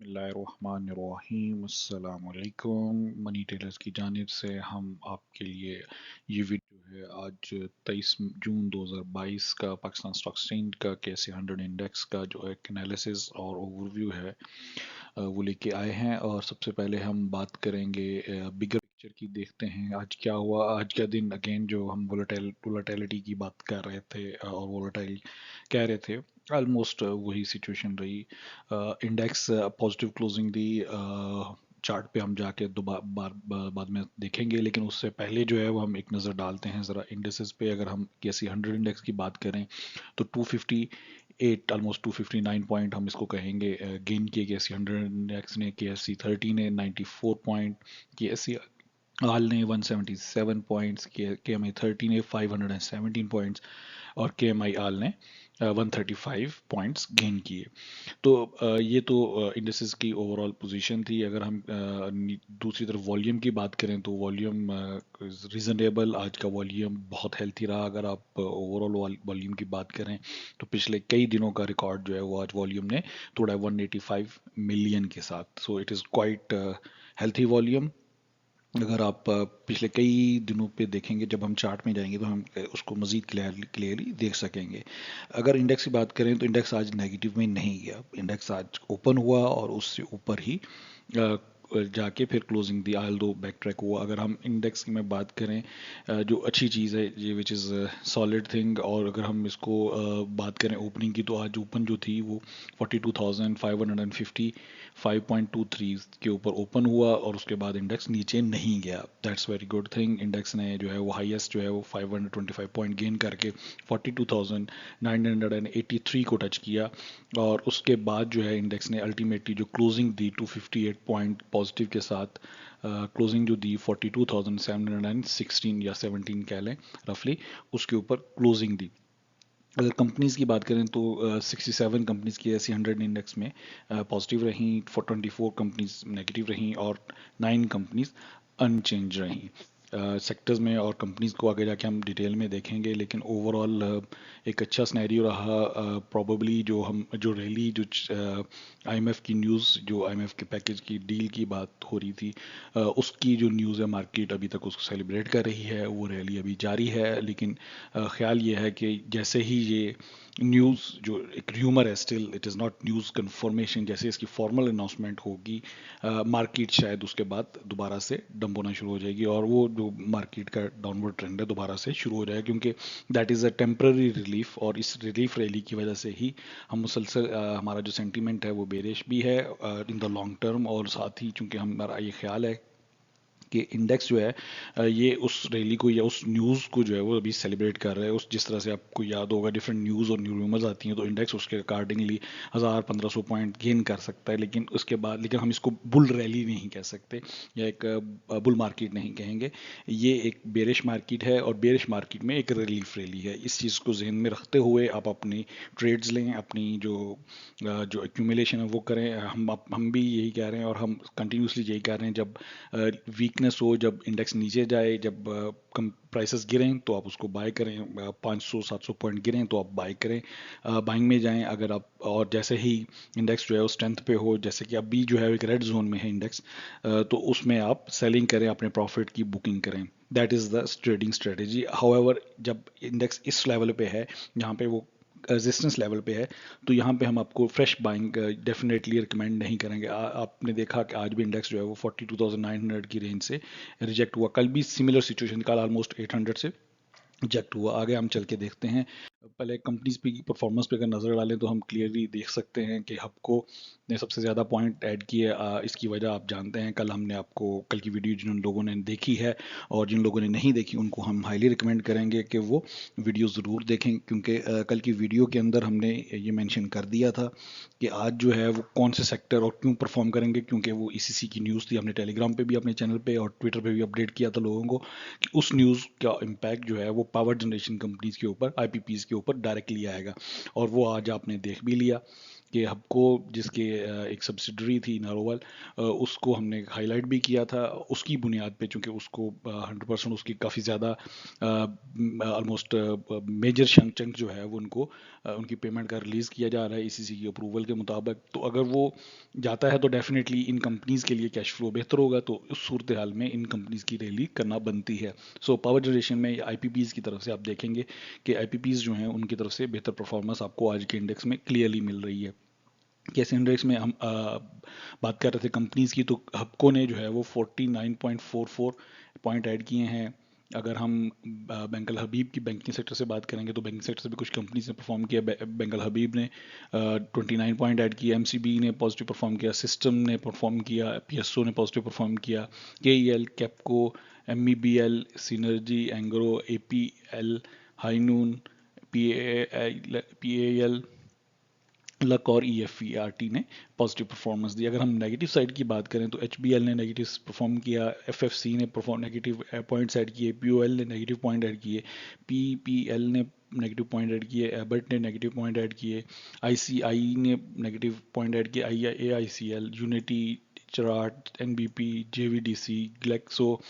बिस्मिल्लाहिर्रहमानिर्रहीम अस्सलामुअलैकुम। Money tailors की जानिब से हम आपके लिए ये वीडियो है आज 23 जून 2022 का पाकिस्तान स्टॉक एक्सचेंज का KSE 100 इंडेक्स का जो एक एनालिसिस और ओवरव्यू है वो लेके आए हैं। और सबसे पहले हम बात करेंगे बिगर पिक्चर की, देखते हैं आज क्या हुआ। आज का दिन अगेन जो हम वोलेटिलिटी की बात कर रहे थे और वोलेटाइल कह रहे थे, ऑलमोस्ट वही सिचुएशन रही। इंडेक्स पॉजिटिव क्लोजिंग दी। चार्ट पे हम जाके बाद में देखेंगे, लेकिन उससे पहले जो है वो हम एक नज़र डालते हैं ज़रा इंडेक्सेस पे। अगर हम KSE 100 इंडेक्स की बात करें तो 258 ऑलमोस्ट 259 पॉइंट हम इसको कहेंगे गेन किए KSE 100 इंडेक्स ने। KSE 30 ने 94 पॉइंट, KSE आल ने 177 पॉइंट्स, KMI 30 ने 517 पॉइंट्स और KMI आल ने 135 पॉइंट्स गेन किए। तो ये तो इंडेक्सेस की ओवरऑल पोजीशन थी। अगर हम दूसरी तरफ वॉल्यूम की बात करें तो वॉल्यूम रीजनेबल, आज का वॉल्यूम बहुत हेल्थी रहा। अगर आप ओवरऑल वॉल्यूम की बात करें तो पिछले कई दिनों का रिकॉर्ड जो है वो आज वॉल्यूम ने तोड़ा 185 मिलियन के साथ। So it is quite healthy volume. अगर आप पिछले कई दिनों पे देखेंगे, जब हम चार्ट में जाएंगे तो हम उसको मज़ीद क्लियरली देख सकेंगे। अगर इंडेक्स की बात करें तो इंडेक्स आज नेगेटिव में नहीं गया। इंडेक्स आज ओपन हुआ और उससे ऊपर ही जाके फिर क्लोजिंग दी, आल दो बैक ट्रैक हुआ। अगर हम इंडेक्स की में बात करें, जो अच्छी चीज़ है ये विच इज़ सॉलिड थिंग। और अगर हम इसको बात करें ओपनिंग की, तो आज ओपन जो थी वो 42,555.23 के ऊपर ओपन हुआ और उसके बाद इंडेक्स नीचे नहीं गया। That's very good thing. Index ने जो है वो हाईएस्ट जो है वो 525 पॉइंट गेन करके 42,983 को टच किया। और उसके बाद जो है इंडेक्स ने अल्टीमेटली जो क्लोजिंग दी 258 पॉइंट पॉजिटिव के साथ, क्लोजिंग जो दी 42,716 या 17 कह लें रफली, उसके ऊपर क्लोजिंग दी। अगर कंपनीज की बात करें तो 67 कंपनीज की ऐसी 100 इंडेक्स में पॉजिटिव रहीं, 24 कंपनीज नेगेटिव रहीं और 9 कंपनीज अनचेंज रहीं। सेक्टर्स में और कंपनीज को आगे जाके हम डिटेल में देखेंगे, लेकिन ओवरऑल एक अच्छा स्नैरियो रहा। प्रोबेबली जो रैली जो IMF की न्यूज़, जो IMF के पैकेज की डील की बात हो रही थी, उसकी जो न्यूज़ है मार्केट अभी तक उसको सेलिब्रेट कर रही है। वो रैली अभी जारी है, लेकिन ख्याल ये है कि जैसे ही ये न्यूज़ जो एक र्यूमर है, still it is not news confirmation, जैसे इसकी फॉर्मल अनाउंसमेंट होगी मार्केट शायद उसके बाद दोबारा से डंप होना शुरू हो जाएगी और वो जो मार्केट का डाउनवर्ड ट्रेंड है दोबारा से शुरू हो जाएगा, क्योंकि that is a temporary relief. और इस रिलीफ रैली की वजह से ही हम मुसलसल हमारा जो सेंटीमेंट है वो बेरिश भी है इन द लॉन्ग टर्म। और साथ ही चूंकि हमारा ये ख्याल है कि इंडेक्स जो है ये उस रैली को या उस न्यूज़ को जो है वो अभी सेलिब्रेट कर रहा है। उस जिस तरह से आपको याद होगा डिफरेंट न्यूज़ और न्यू रूमर्स आती हैं तो इंडेक्स उसके अकॉर्डिंगली 1000-1500 पॉइंट गेन कर सकता है। लेकिन उसके बाद, लेकिन हम इसको बुल रैली नहीं कह सकते या एक बुल मार्केट नहीं कहेंगे। ये एक बेरिश मार्केट है और बेरिश मार्केट में एक रिलीफ रैली है। इस चीज़ को जहन में रखते हुए आप अपनी ट्रेड्स लें, अपनी जो एक्यूमुलेशन है वो करें। हम भी यही कह रहे हैं और हम कंटिन्यूसली यही कह रहे हैं, जब वीकनेस हो, जब इंडेक्स नीचे जाए, जब कम प्राइसेस गिरें तो आप उसको बाय करें। 500-700 पॉइंट गिरें तो आप बाय करें, बाइंग में जाएं। अगर आप, और जैसे ही इंडेक्स जो है वो स्ट्रेंथ पे हो, जैसे कि अभी जो है एक रेड जोन में है इंडेक्स, तो उसमें आप सेलिंग करें, अपने प्रॉफिट की बुकिंग करें। That is the trading strategy. However जब इंडेक्स इस लेवल पे है जहाँ पे वो रेजिस्टेंस लेवल पे है, तो यहाँ पे हम आपको फ्रेश बाइंग डेफिनेटली रिकमेंड नहीं करेंगे। आपने देखा कि आज भी इंडेक्स जो है वो 42,900 की रेंज से रिजेक्ट हुआ। कल भी सिमिलर सिचुएशन, कल ऑलमोस्ट 800 से रिजेक्ट हुआ। आगे हम चल के देखते हैं। पहले कंपनीज पे की परफॉर्मेंस पे अगर नज़र डालें तो हम क्लियरली देख सकते हैं कि हबको ने सबसे ज़्यादा पॉइंट ऐड किए। इसकी वजह आप जानते हैं, कल हमने आपको, कल की वीडियो जिन लोगों ने देखी है और जिन लोगों ने नहीं देखी उनको हम हाईली रिकमेंड करेंगे कि वो वीडियो ज़रूर देखें, क्योंकि कल की वीडियो के अंदर हमने ये मेंशन कर दिया था कि आज जो है वो कौन से सेक्टर और क्यों परफॉर्म करेंगे, क्योंकि वो ECC की न्यूज़ थी। हमने टेलीग्राम पे भी, अपने चैनल पे और ट्विटर पे भी अपडेट किया था लोगों को कि उस न्यूज़ का इम्पैक्ट जो है वो पावर जनरेशन कंपनीज के ऊपर, IPPs के ऊपर डायरेक्टली आएगा, और वो आज आपने देख भी लिया। कि हबको जिसके एक सब्सिडरी थी नारोवल, उसको हमने हाईलाइट भी किया था उसकी बुनियाद पे, चूंकि उसको 100% उसकी काफ़ी ज़्यादा ऑलमोस्ट मेजर चंक जो है वो उनको उनकी पेमेंट का रिलीज़ किया जा रहा है ईसीसी की अप्रूवल के मुताबिक। तो अगर वो जाता है तो डेफिनेटली इन कंपनीज़ के लिए कैश फ्लो बेहतर होगा, तो उस सूरत हाल में इन कंपनीज़ की रैली करना बनती है। सो पावर जनरेशन में आईपीपीज़ की तरफ से आप देखेंगे कि आईपीपीज़ जो हैं उनकी तरफ से बेहतर परफॉर्मेंस आपको आज के इंडेक्स में क्लियरली मिल रही है। कैसे इंडेक्स में हम बात कर रहे थे कंपनीज की, तो हबको ने जो है वो 49.44 पॉइंट ऐड किए हैं। अगर हम बेंगल हबीब की बैंकिंग सेक्टर से बात करेंगे तो बैंकिंग सेक्टर से भी कुछ कंपनीज ने परफॉर्म किया। बेंगल हबीब ने 29 पॉइंट ऐड किया, एमसीबी ने पॉजिटिव परफॉर्म किया, सिस्टम ने परफॉर्म किया, पीएसओ ने पॉजिटिव परफॉर्म किया, KEL, Kapco, MEBL, synergy, Engro, APL, Highnoon, PAL, luck और ईएफईआरटी ने पॉजिटिव परफॉर्मेंस दी। अगर हम नेगेटिव साइड की बात करें तो एचबीएल ने नेगेटिव परफॉर्म किया, एफएफसी ने परफॉर्म नेगेटिव पॉइंट्स ऐड किए, पीओएल ने नेगेटिव पॉइंट ऐड किए, पीपीएल ने नेगेटिव पॉइंट ऐड किए, एबर्ट ने नेगेटिव पॉइंट ऐड किए, आईसीआई ने नेगेटिव पॉइंट ऐड किए, AICL, unity, Cherat, NBP, JVDC, Glaxo,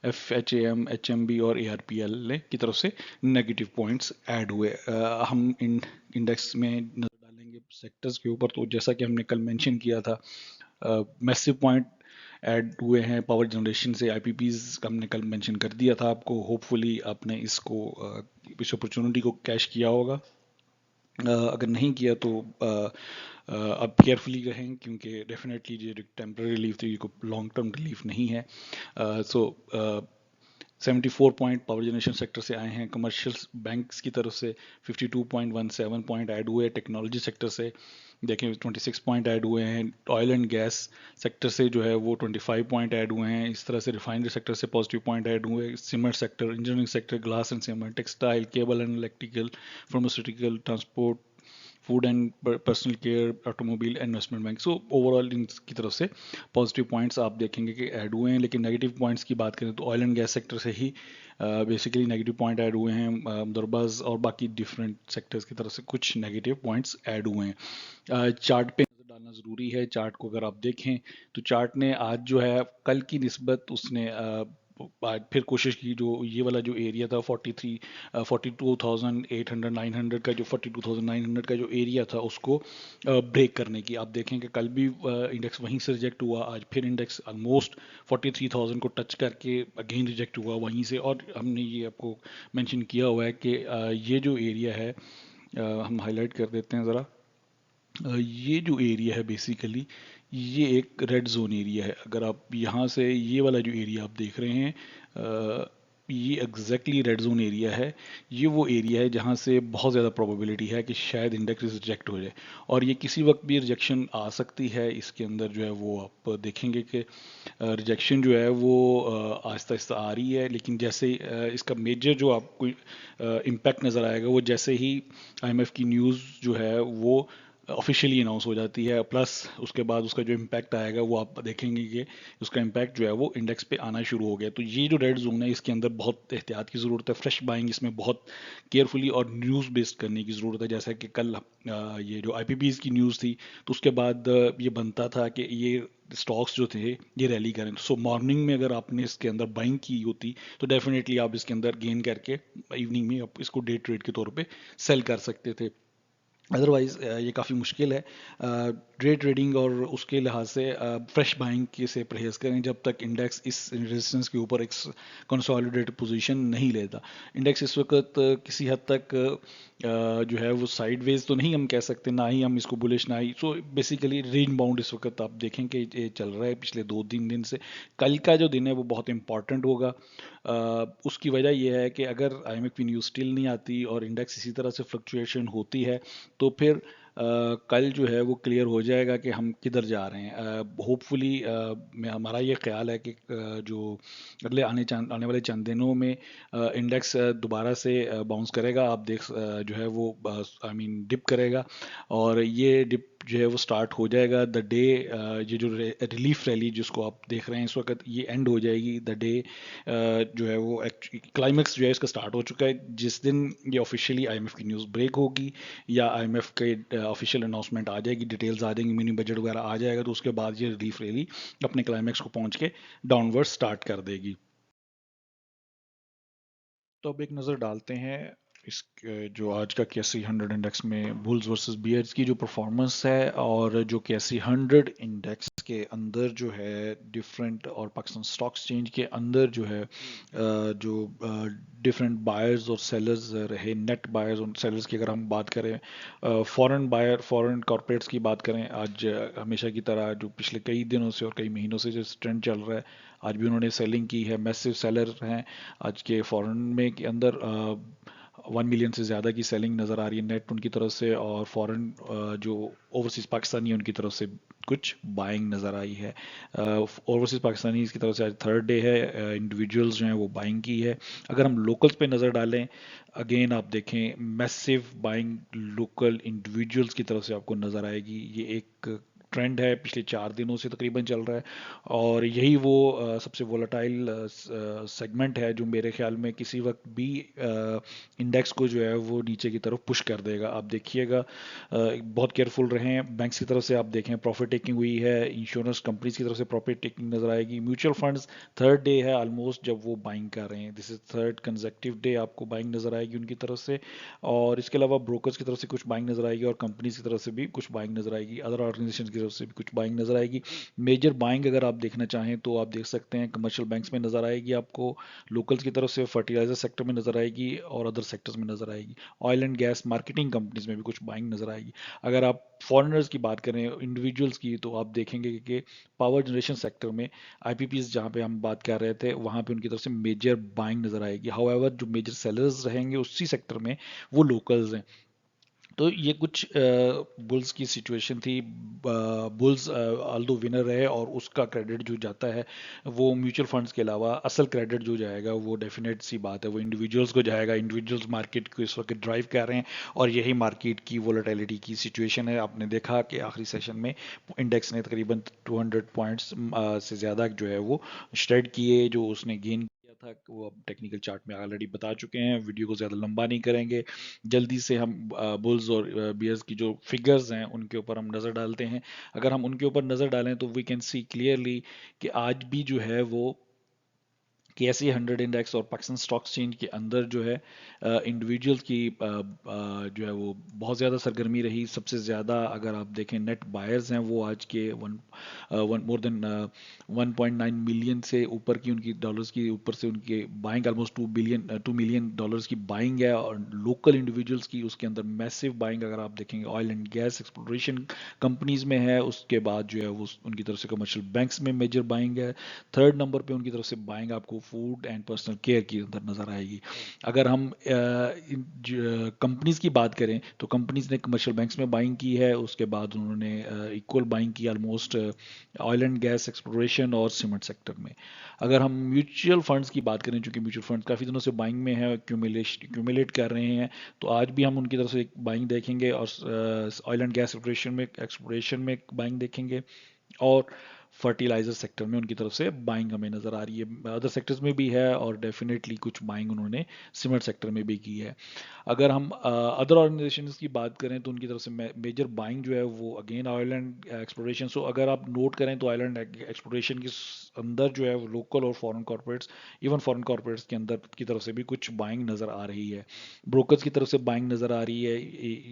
FHAM, HMB और एआरपीएल ने की तरफ से नेगेटिव पॉइंट्स ऐड हुए। हम इंडेक्स में नजर डालेंगे सेक्टर्स के ऊपर, तो जैसा कि हमने कल मेंशन किया था, मैसिव पॉइंट ऐड हुए हैं पावर जनरेशन से। आईपीपीज का हमने कल मेंशन कर दिया था आपको, होपफुली आपने इसको इस अपॉर्चुनिटी को कैश किया होगा। अगर नहीं किया तो अब केयरफुली रहें, क्योंकि डेफिनेटली ये टेम्पररी रिलीफ थी, ये कोई लॉन्ग टर्म रिलीफ नहीं है। सो 74 पॉइंट पावर जनरेशन सेक्टर से आए हैं। कमर्शियल बैंक्स की तरफ से 52.17 पॉइंट ऐड हुए। टेक्नोलॉजी सेक्टर से देखें 26 पॉइंट ऐड हुए हैं। ऑयल एंड गैस सेक्टर से जो है वो 25 पॉइंट ऐड हुए हैं। इस तरह से रिफाइनरी सेक्टर से पॉजिटिव पॉइंट ऐड हुए। Cement sector, engineering sector, glass and cement, textile, cable and electrical, pharmaceutical, transport, food and personal care, automobile, investment bank, so overall इनकी तरफ से पॉजिटिव पॉइंट्स आप देखेंगे कि ऐड हुए हैं। लेकिन नेगेटिव पॉइंट्स की बात करें तो ऑयल एंड गैस सेक्टर से ही बेसिकली नेगेटिव पॉइंट ऐड हुए हैं दरबाज, और बाकी डिफरेंट सेक्टर्स की तरफ से कुछ नेगेटिव पॉइंट्स ऐड हुए हैं। चार्ट पे नजर डालना ज़रूरी है। चार्ट को अगर आप देखें तो चार्ट ने आज जो है कल की निस्बत उसने आज फिर कोशिश की, जो ये वाला जो एरिया था 42,800 900 का, जो 42,900 का जो एरिया था उसको ब्रेक करने की। आप देखें कि कल भी इंडेक्स वहीं से रिजेक्ट हुआ, आज फिर इंडेक्स ऑलमोस्ट 43,000 को टच करके अगेन रिजेक्ट हुआ वहीं से। और हमने ये आपको मेंशन किया हुआ है कि ये जो एरिया है, हम हाईलाइट कर देते हैं ज़रा। ये जो एरिया है बेसिकली ये एक रेड जोन एरिया है। अगर आप यहाँ से ये वाला जो एरिया आप देख रहे हैं, ये एग्जैक्टली रेड जोन एरिया है। ये वो एरिया है जहाँ से बहुत ज़्यादा प्रोबेबिलिटी है कि शायद इंडेक्स रिजेक्ट हो जाए, और ये किसी वक्त भी रिजेक्शन आ सकती है। इसके अंदर जो है वो आप देखेंगे कि रिजेक्शन जो है वो आहिस्ता आहिस्ता आ रही है, लेकिन जैसे इसका मेजर जो आपको इम्पैक्ट नज़र आएगा वो जैसे ही आईएमएफ की न्यूज़ जो है वो ऑफिशियली अनाउंस हो जाती है, प्लस उसके बाद उसका जो इम्पैक्ट आएगा वो आप देखेंगे कि उसका इम्पैक्ट जो है वो इंडेक्स पे आना शुरू हो गया। तो ये जो रेड जोन है इसके अंदर बहुत एहतियात की ज़रूरत है। फ्रेश बाइंग इसमें बहुत केयरफुली और न्यूज़ बेस्ड करने की ज़रूरत है। जैसा कि कल ये जो आईपीपीज़ की न्यूज़ थी तो उसके बाद ये बनता था कि ये स्टॉक्स जो थे ये रैली करें। सो मॉर्निंग में अगर आपने इसके अंदर बाइंग की होती तो डेफिनेटली आप इसके अंदर गेन करके इवनिंग में आप इसको डे ट्रेड के तौर पे सेल कर सकते थे। अदरवाइज़ ये काफ़ी मुश्किल है डे ट्रेडिंग, और उसके लिहाज से फ्रेश बाइंग के से परहेज़ करें जब तक इंडेक्स इस रेजिस्टेंस के ऊपर एक कंसोलिडेटेड पोजीशन नहीं लेता। इंडेक्स इस वक्त किसी हद तक जो है वो साइडवेज तो नहीं हम कह सकते, ना ही हम इसको बुलिश, ना ही सो बेसिकली रेंज बाउंड इस वक्त आप देखें कि ये चल रहा है पिछले 2-3 दिन से। कल का जो दिन है वो बहुत इंपॉर्टेंट होगा। उसकी वजह यह है कि अगर आईएमएफ की न्यूज़ स्टिल नहीं आती और इंडेक्स इसी तरह से फ्लक्चुएशन होती है तो फिर कल जो है वो क्लियर हो जाएगा कि हम किधर जा रहे हैं। होपफुली हमारा ये ख्याल है कि जो अगले आने वाले चंद दिनों में इंडेक्स दोबारा से बाउंस करेगा। आप देख जो है वो आई मीन डिप करेगा, और ये डिप जो है वो स्टार्ट हो जाएगा द डे, ये जो रिलीफ रैली जिसको आप देख रहे हैं इस वक्त, ये एंड हो जाएगी द डे जो है वो क्लाइमेक्स जो है इसका स्टार्ट हो चुका है जिस दिन ये ऑफिशियली आईएमएफ की न्यूज़ ब्रेक होगी या आईएमएफ के ऑफिशियल अनाउंसमेंट आ जाएगी, डिटेल्स आ जाएंगी, मिनी बजट वगैरह आ जाएगा, तो उसके बाद ये रिलीफ रैली अपने क्लाइमेक्स को पहुंच के डाउनवर्ड स्टार्ट कर देगी। तो अब एक नज़र डालते हैं इस जो आज का केएसई 100 इंडेक्स में बुल्स वर्सेस बियर्स की जो परफॉर्मेंस है, और जो केएसई 100 इंडेक्स के अंदर जो है डिफरेंट, और पाकिस्तान स्टॉक एक्सचेंज के अंदर जो है जो डिफरेंट बायर्स और सेलर्स रहे, नेट बायर्स और सेलर्स की अगर हम बात करें, फॉरेन बायर फॉरेन कॉरपोरेट्स की बात करें, आज हमेशा की तरह जो पिछले कई दिनों से और कई महीनों से जो ट्रेंड चल रहा है, आज भी उन्होंने सेलिंग की है, मैसिव सेलर हैं आज के फॉरेन में के अंदर। 1 मिलियन से ज़्यादा की सेलिंग नज़र आ रही है नेट उनकी तरफ से, और फॉरेन जो ओवरसीज़ पाकिस्तानी है उनकी तरफ से कुछ बाइंग नज़र आई है। ओवरसीज़ पाकिस्तानी की तरफ से आज थर्ड डे है, इंडिविजुअल्स जो हैं वो बाइंग की है। अगर हम लोकल्स पे नज़र डालें, अगेन आप देखें मैसिव बाइंग लोकल इंडिविजुअल्स की तरफ से आपको नज़र आएगी। ये एक ट्रेंड है पिछले 4 दिनों से तकरीबन चल रहा है, और यही वो सबसे वोलेटाइल सेगमेंट है जो मेरे ख्याल में किसी वक्त भी इंडेक्स को जो है वो नीचे की तरफ पुश कर देगा। आप देखिएगा, बहुत केयरफुल रहें। बैंक्स की तरफ से आप देखें प्रॉफिट टेकिंग हुई है, इंश्योरेंस कंपनीज की तरफ से प्रॉफिट टेकिंग नजर आएगी, म्यूचुअल फंड्स थर्ड डे है ऑलमोस्ट जब वो बाइंग कर रहे हैं, this is third conjunctive day आपको बाइंग नजर आएगी उनकी तरफ से। और इसके अलावा ब्रोकर्स की तरफ से कुछ बाइंग नजर आएगी, और कंपनीज की तरफ से भी कुछ बाइंग नजर आएगी, अदर ऑर्गेनाइजेशन की तरफ से भी कुछ बाइंग नजर आएगी। मेजर बाइंग अगर आप देखना चाहें तो आप देख सकते हैं कमर्शियल बैंक्स में नजर आएगी आपको, लोकल्स की तरफ से फर्टिलाइजर सेक्टर में नजर आएगी, और अदर सेक्टर्स में नजर आएगी। Oil and gas marketing companies में भी कुछ बाइंग नजर आएगी। अगर आप फॉरेनर्स की बात करें, इंडिविजुअल्स की, तो आप देखेंगे कि पावर जनरेशन सेक्टर में आईपीपीज जहां पे हम बात कर रहे थे वहां पे उनकी तरफ से मेजर बाइंग नजर आएगी। हाउएवर जो मेजर सेलर्स रहेंगे उसी सेक्टर में वो लोकल्स हैं। तो ये कुछ बुल्स की सिचुएशन थी। बुल्स आल्दो विनर रहे, और उसका क्रेडिट जो जाता है वो म्यूचुअल फंड्स के अलावा असल क्रेडिट जो जाएगा वो डेफिनेट सी बात है वो इंडिविजुअल्स को जाएगा। इंडिविजुअल्स मार्केट को इस वक्त ड्राइव कर रहे हैं, और यही मार्केट की वोलेटिलिटी की सिचुएशन है। आपने देखा कि आखिरी सेशन में इंडेक्स ने तकरीबन 200 पॉइंट्स से ज़्यादा जो है वो श्रेड किए, जो उसने गेन किया था वो अब टेक्निकल चार्ट में ऑलरेडी बता चुके हैं। वीडियो को ज़्यादा लंबा नहीं करेंगे, जल्दी से हम बुल्स और बियर्स की जो फिगर्स हैं उनके ऊपर हम नज़र डालते हैं। अगर हम उनके ऊपर नज़र डालें तो वी कैन सी क्लियरली कि आज भी जो है वो केएसई 100 इंडेक्स और पाकिस्तान स्टॉक एक्सचेंज के अंदर जो है इंडिविजुअल्स की जो है वो बहुत ज़्यादा सरगर्मी रही। सबसे ज़्यादा अगर आप देखें नेट बायर्स हैं वो आज के मोर देन 1.9 मिलियन से ऊपर की उनकी डॉलर्स की ऊपर से उनके बाइंग ऑलमोस्ट 2 मिलियन डॉलर्स की बाइंग है। और लोकल इंडिविजुअल्स की उसके अंदर मैसिव बाइंग अगर आप देखेंगे oil and gas exploration companies में है। उसके बाद जो है वो उनकी तरफ से कमर्शियल बैंक्स में मेजर बाइंग है। थर्ड नंबर पे उनकी तरफ से बाइंग आपको फूड एंड पर्सनल केयर की अंदर नजर आएगी। अगर हम कंपनीज की बात करें तो कंपनीज ने कमर्शियल बैंक्स में बाइंग की है, उसके बाद उन्होंने इक्वल बाइंग की almost oil and gas exploration और सीमेंट सेक्टर में। अगर हम म्यूचुअल फंड्स की बात करें, चूंकि म्यूचुअल फंड्स काफ़ी दिनों से बाइंग में है, क्यूमुलेट कर रहे हैं, तो आज भी हम उनकी तरफ से एक बाइंग देखेंगे, और ऑयल एंड गैस एक्सप्लोरेशन में बाइंग देखेंगे, और फर्टिलाइजर सेक्टर में उनकी तरफ से बाइंग हमें नज़र आ रही है। अदर सेक्टर्स में भी है, और डेफिनेटली कुछ बाइंग उन्होंने सीमेंट सेक्टर में भी की है। अगर हम अदर ऑर्गेनाइजेशन की बात करें तो उनकी तरफ से मेजर बाइंग जो है वो अगेन ऑयल एंड एक्सप्लोरेशन। सो अगर आप नोट करें तो ऑयल एंड एक्सप्लोरेशन के अंदर जो है वो लोकल और foreign corporates, even foreign corporates के अंदर की तरफ से भी कुछ बाइंग नज़र आ रही है। ब्रोकर्स की तरफ से बाइंग नज़र आ रही है।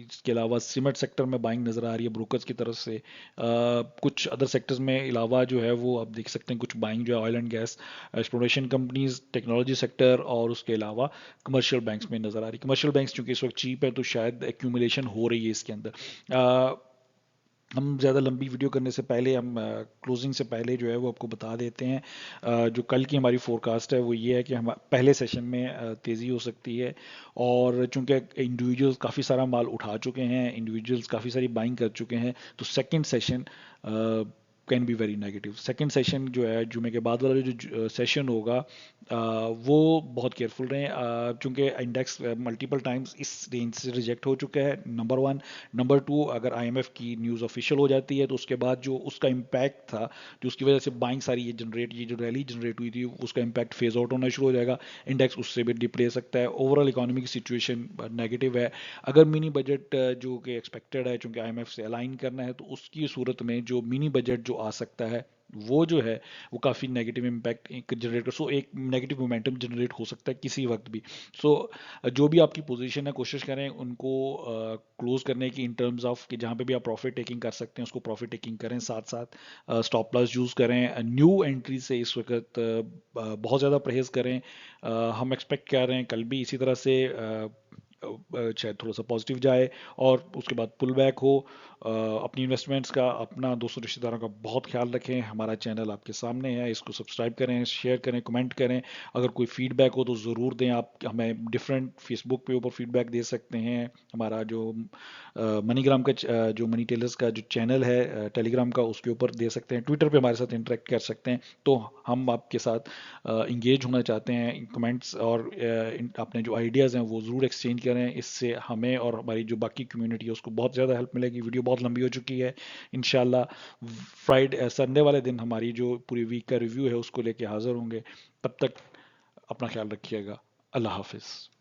इसके अलावा सीमेंट सेक्टर में बाइंग नज़र आ रही है ब्रोकर्स की तरफ से। कुछ अदर सेक्टर्स में अलावा जो है वो आप देख सकते हैं कुछ बाइंग जो है oil and gas exploration companies, technology sector, और उसके अलावा कमर्शियल बैंक्स में नज़र आ रही है। कमर्शियल बैंक्स चूंकि इस वक्त चीप है तो शायद एक्यूमुलेशन हो रही है इसके अंदर। हम ज़्यादा लंबी वीडियो करने से पहले हम क्लोजिंग से पहले जो है वो आपको बता देते हैं। जो कल की हमारी फोरकास्ट है वो ये है कि हम पहले सेशन में तेज़ी हो सकती है, और चूंकि इंडिविजुअल्स काफ़ी सारा माल उठा चुके हैं, इंडिविजुअल्स काफ़ी सारी बाइंग कर चुके हैं, तो second session can be very negative. Second session जो है जुमे के बाद वाला जो सेशन होगा वो बहुत केयरफुल रहें, चूंकि इंडेक्स मल्टीपल टाइम्स इस रेंज से रिजेक्ट हो चुका है, नंबर वन। नंबर टू, अगर आईएमएफ की न्यूज़ ऑफिशियल हो जाती है तो उसके बाद जो उसका इम्पैक्ट था, जो उसकी वजह से बाइंग सारी ये जो रैली जनरेट हुई थी, उसका इम्पैक्ट फेज आउट होना शुरू हो जाएगा, इंडेक्स उससे भी डिप ले सकता है। ओवरऑल इकोनॉमिक सिचुएशन नेगेटिव है। अगर मिनी बजट जो कि एक्सपेक्टेड है, चूंकि आईएमएफ से अलाइन करना है, तो उसकी सूरत में जो मिनी बजट जो आ सकता है वो जो है वो काफ़ी नेगेटिव इम्पैक्ट जनरेट कर, सो एक नेगेटिव मोमेंटम जनरेट हो सकता है किसी वक्त भी। सो जो भी आपकी पोजीशन है, कोशिश करें उनको क्लोज करने की, इन टर्म्स ऑफ कि जहाँ पे भी आप प्रॉफिट टेकिंग कर सकते हैं उसको प्रॉफिट टेकिंग करें, साथ साथ स्टॉप लॉस यूज़ करें। न्यू एंट्री से इस वक्त बहुत ज़्यादा परहेज़ करें। हम एक्सपेक्ट कर रहे हैं कल भी इसी तरह से शायद थोड़ा सा पॉजिटिव जाए और उसके बाद पुल बैक हो। अपनी इन्वेस्टमेंट्स का, अपना, दोस्तों रिश्तेदारों का बहुत ख्याल रखें। हमारा चैनल आपके सामने है, इसको सब्सक्राइब करें, शेयर करें, कमेंट करें। अगर कोई फीडबैक हो तो ज़रूर दें। आप हमें डिफरेंट फेसबुक पे ऊपर फीडबैक दे सकते हैं। हमारा जो मनीग्राम का जो मनी टेलर्स का जो चैनल है टेलीग्राम का, उसके ऊपर दे सकते हैं। ट्विटर पे हमारे साथ इंटरेक्ट कर सकते हैं। तो हम आपके साथ इंगेज होना चाहते हैं। कमेंट्स और अपने जो आइडियाज़ हैं वो ज़रूर एक्सचेंज करें। इससे हमें और हमारी जो बाकी कम्युनिटी है उसको बहुत ज़्यादा हेल्प मिलेगी। वीडियो बहुत लंबी हो चुकी है। इंशाल्लाह फ्राइडे संडे वाले दिन हमारी जो पूरी वीक का रिव्यू है उसको लेके हाजिर होंगे। तब तक अपना ख्याल रखिएगा। अल्लाह हाफिज़।